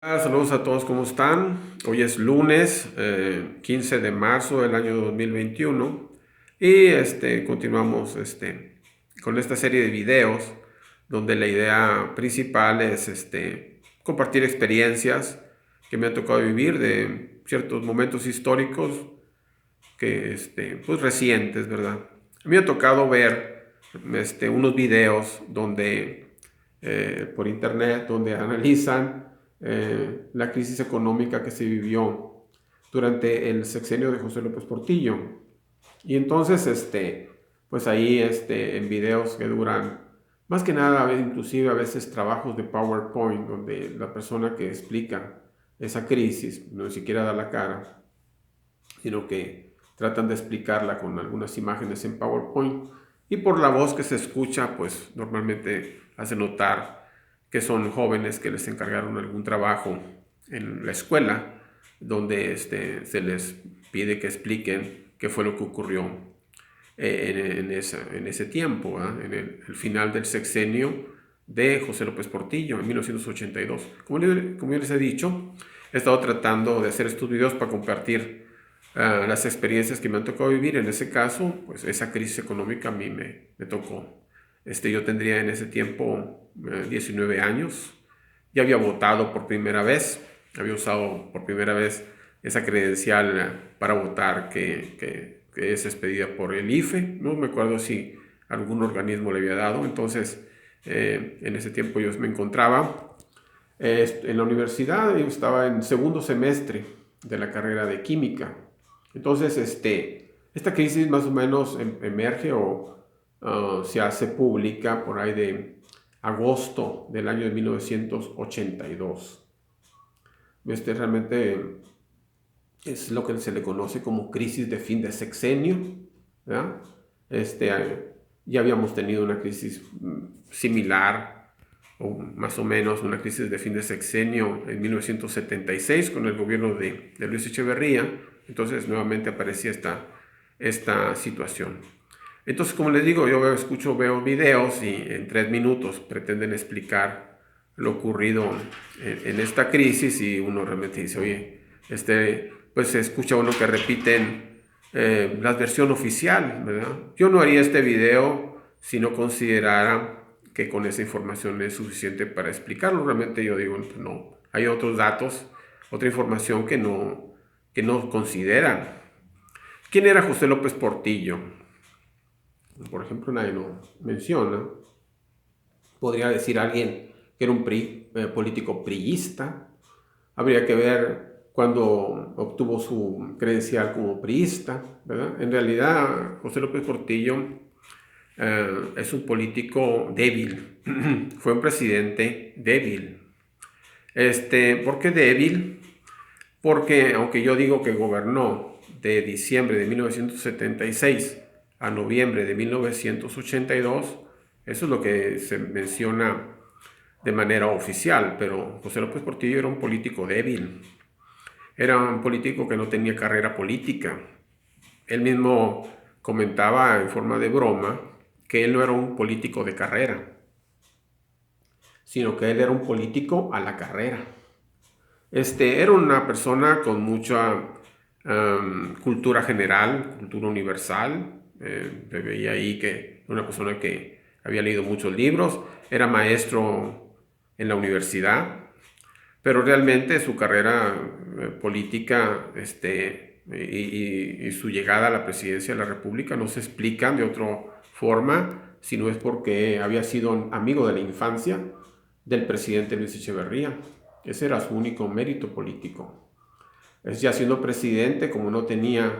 Saludos a todos, ¿cómo están? Hoy es lunes 15 de marzo del año 2021 y continuamos con esta serie de videos donde la idea principal es compartir experiencias que me han tocado vivir de ciertos momentos históricos que pues recientes, ¿verdad? A mí me ha tocado ver unos videos donde por internet donde analizan la crisis económica que se vivió durante el sexenio de José López Portillo. Y entonces, pues ahí en videos que duran, más que nada, inclusive a veces trabajos de PowerPoint, donde la persona que explica esa crisis no ni siquiera da la cara, sino que tratan de explicarla con algunas imágenes en PowerPoint. Y por la voz que se escucha, pues normalmente hace notar que son jóvenes que les encargaron algún trabajo en la escuela, donde se les pide que expliquen qué fue lo que ocurrió en ese tiempo, ¿verdad? En el final del sexenio de José López Portillo, en 1982. Como yo les he dicho, he estado tratando de hacer estos videos para compartir las experiencias que me han tocado vivir. En ese caso, pues esa crisis económica a mí me tocó. Yo tendría en ese tiempo 19 años. Ya había votado por primera vez. Había usado por primera vez esa credencial para votar que es expedida por el IFE. No me acuerdo si algún organismo le había dado. Entonces, en ese tiempo yo me encontraba en la universidad. Yo estaba en segundo semestre de la carrera de química. Entonces, esta crisis más o menos emerge o se hace pública por ahí de agosto del año de 1982. Realmente es lo que se le conoce como crisis de fin de sexenio, ¿verdad? Ya habíamos tenido una crisis similar, o más o menos una crisis de fin de sexenio en 1976 con el gobierno de Luis Echeverría. Entonces nuevamente aparecía esta situación. Entonces, como les digo, yo veo videos y en 3 minutos pretenden explicar lo ocurrido en esta crisis y uno realmente dice, oye, pues se escucha uno que repiten la versión oficial, ¿verdad? Yo no haría este video si no considerara que con esa información es suficiente para explicarlo. Realmente yo digo, no, hay otros datos, otra información que no consideran. ¿Quién era José López Portillo? Por ejemplo, nadie lo menciona. Podría decir alguien que era un político priista. Habría que ver cuando obtuvo su credencial como priista, ¿verdad? En realidad, José López Portillo es un político débil. Fue un presidente débil. ¿Por qué débil? Porque aunque yo digo que gobernó de diciembre de 1976 a noviembre de 1982, eso es lo que se menciona de manera oficial, pero José López Portillo era un político débil, era un político que no tenía carrera política. Él mismo comentaba en forma de broma que él no era un político de carrera, sino que él era un político a la carrera. Era una persona con mucha cultura general, cultura universal. Veía ahí que una persona que había leído muchos libros, era maestro en la universidad, pero realmente su carrera política y su llegada a la presidencia de la República no se explican de otra forma, si no es porque había sido amigo de la infancia del presidente Luis Echeverría. Ese era su único mérito político. Ya siendo presidente, como no tenía,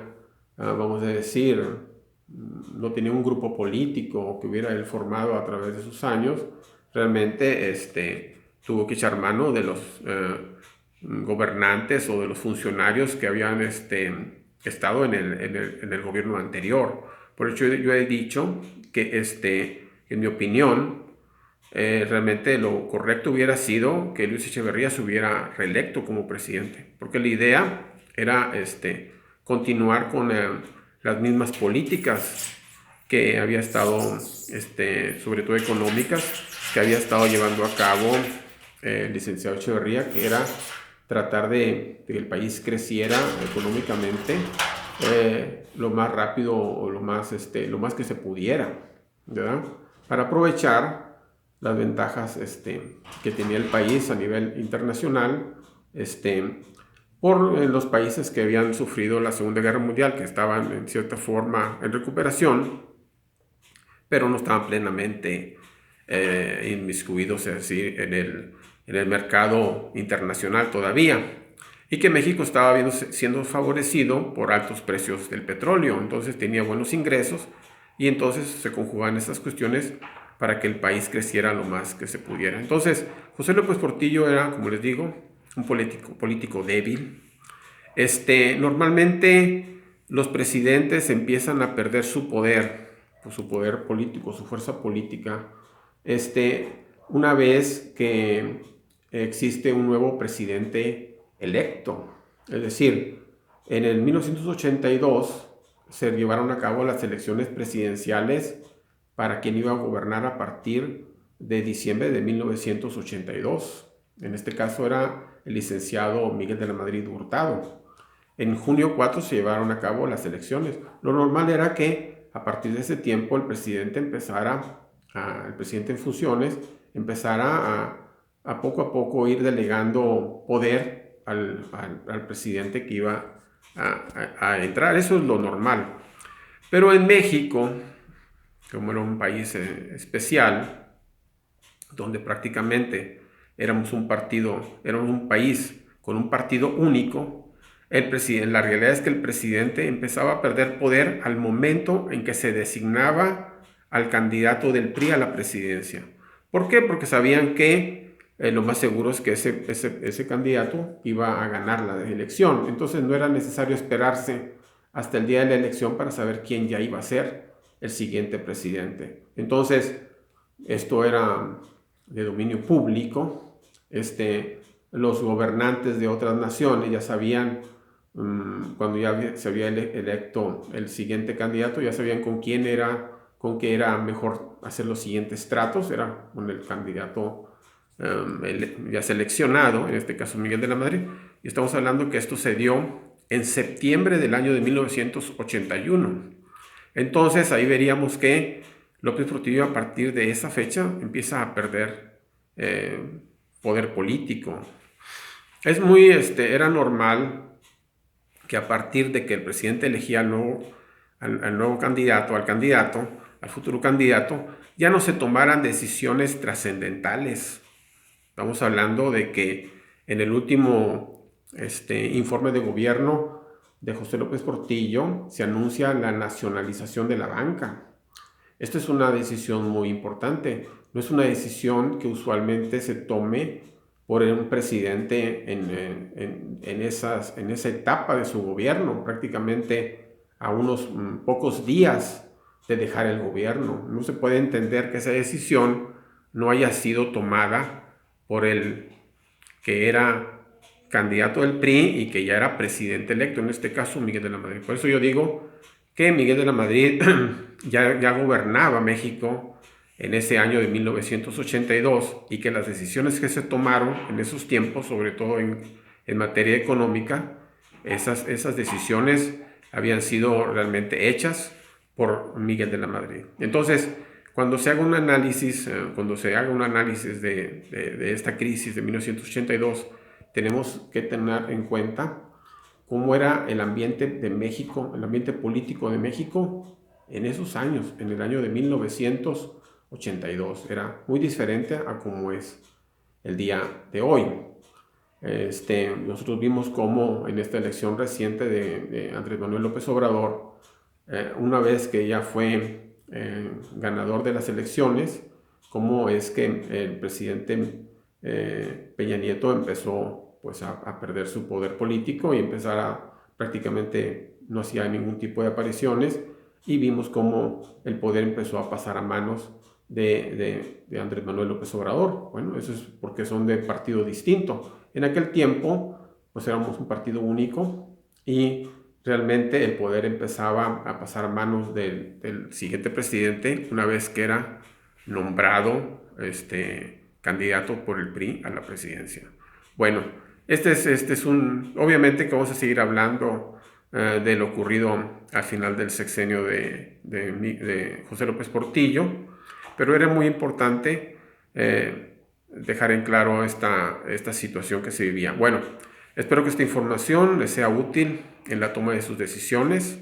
vamos a decir, no tenía un grupo político que hubiera él formado a través de sus años, realmente tuvo que echar mano de los gobernantes o de los funcionarios que habían estado en el gobierno anterior. Por eso yo he dicho que, en mi opinión, realmente lo correcto hubiera sido que Luis Echeverría se hubiera reelecto como presidente, porque la idea era continuar con las mismas políticas que había estado, sobre todo económicas, que había estado llevando a cabo el licenciado Echeverría, que era tratar de que el país creciera económicamente lo más rápido o lo más que se pudiera, ¿verdad? Para aprovechar las ventajas que tenía el país a nivel internacional, por los países que habían sufrido la Segunda Guerra Mundial, que estaban en cierta forma en recuperación, pero no estaban plenamente inmiscuidos, es decir, en el mercado internacional todavía, y que México estaba siendo favorecido por altos precios del petróleo, entonces tenía buenos ingresos, y entonces se conjugaban estas cuestiones para que el país creciera lo más que se pudiera. Entonces, José López Portillo era, como les digo, un político débil. Normalmente los presidentes empiezan a perder su poder político, su fuerza política, una vez que existe un nuevo presidente electo. Es decir, en el 1982 se llevaron a cabo las elecciones presidenciales para quien iba a gobernar a partir de diciembre de 1982. En este caso era el licenciado Miguel de la Madrid Hurtado. En junio 4 se llevaron a cabo las elecciones. Lo normal era que a partir de ese tiempo el presidente el presidente en funciones empezara a poco ir delegando poder al presidente que iba a entrar. Eso es lo normal. Pero en México, como era un país especial, donde prácticamente éramos un país con un partido único, la realidad es que el presidente empezaba a perder poder al momento en que se designaba al candidato del PRI a la presidencia. ¿Por qué? Porque sabían que lo más seguro es que ese candidato iba a ganar la elección. Entonces no era necesario esperarse hasta el día de la elección para saber quién ya iba a ser el siguiente presidente. Entonces, esto era de dominio público. Los gobernantes de otras naciones ya sabían, cuando ya se había electo el siguiente candidato, ya sabían con qué era mejor hacer los siguientes tratos. Era con el candidato ya seleccionado, en este caso Miguel de la Madrid, y estamos hablando que esto se dio en septiembre del año de 1981. Entonces ahí veríamos que López Portillo a partir de esa fecha empieza a perder poder político. Era normal que a partir de que el presidente elegía al nuevo candidato, al futuro candidato, ya no se tomaran decisiones trascendentales. Estamos hablando de que en el último informe de gobierno de José López Portillo se anuncia la nacionalización de la banca. Esta es una decisión muy importante. No es una decisión que usualmente se tome por un presidente en esa etapa de su gobierno, prácticamente a unos pocos días de dejar el gobierno. No se puede entender que esa decisión no haya sido tomada por el que era candidato del PRI y que ya era presidente electo, en este caso Miguel de la Madrid. Por eso yo digo que Miguel de la Madrid ya gobernaba México en ese año de 1982 y que las decisiones que se tomaron en esos tiempos, sobre todo en materia económica, esas decisiones habían sido realmente hechas por Miguel de la Madrid. Entonces, cuando se haga un análisis, de esta crisis de 1982, tenemos que tener en cuenta cómo era el ambiente de México, el ambiente político de México en esos años, en el año de 1982. Era muy diferente a cómo es el día de hoy. Nosotros vimos cómo en esta elección reciente de Andrés Manuel López Obrador, una vez que ya fue ganador de las elecciones, cómo es que el presidente Peña Nieto empezó pues a perder su poder político y prácticamente no hacía ningún tipo de apariciones, y vimos cómo el poder empezó a pasar a manos de Andrés Manuel López Obrador. Bueno, eso es porque son de partido distinto. En aquel tiempo pues éramos un partido único y realmente el poder empezaba a pasar a manos del siguiente presidente una vez que era nombrado candidato por el PRI a la presidencia. Bueno, este es obviamente que vamos a seguir hablando de lo ocurrido al final del sexenio de José López Portillo, pero era muy importante dejar en claro esta situación que se vivía. Bueno, espero que esta información les sea útil en la toma de sus decisiones.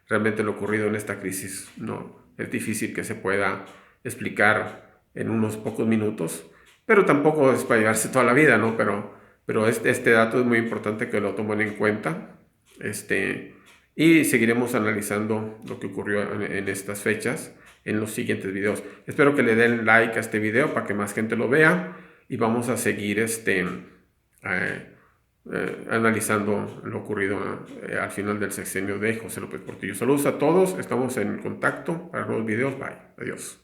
Realmente lo ocurrido en esta crisis no es difícil que se pueda explicar en unos pocos minutos, pero tampoco es para llevarse toda la vida, ¿no? Pero este dato es muy importante que lo tomen en cuenta. Y seguiremos analizando lo que ocurrió en estas fechas en los siguientes videos. Espero que le den like a este video para que más gente lo vea y vamos a seguir analizando lo ocurrido al final del sexenio de José López Portillo. Saludos a todos, estamos en contacto para nuevos videos. Bye, adiós.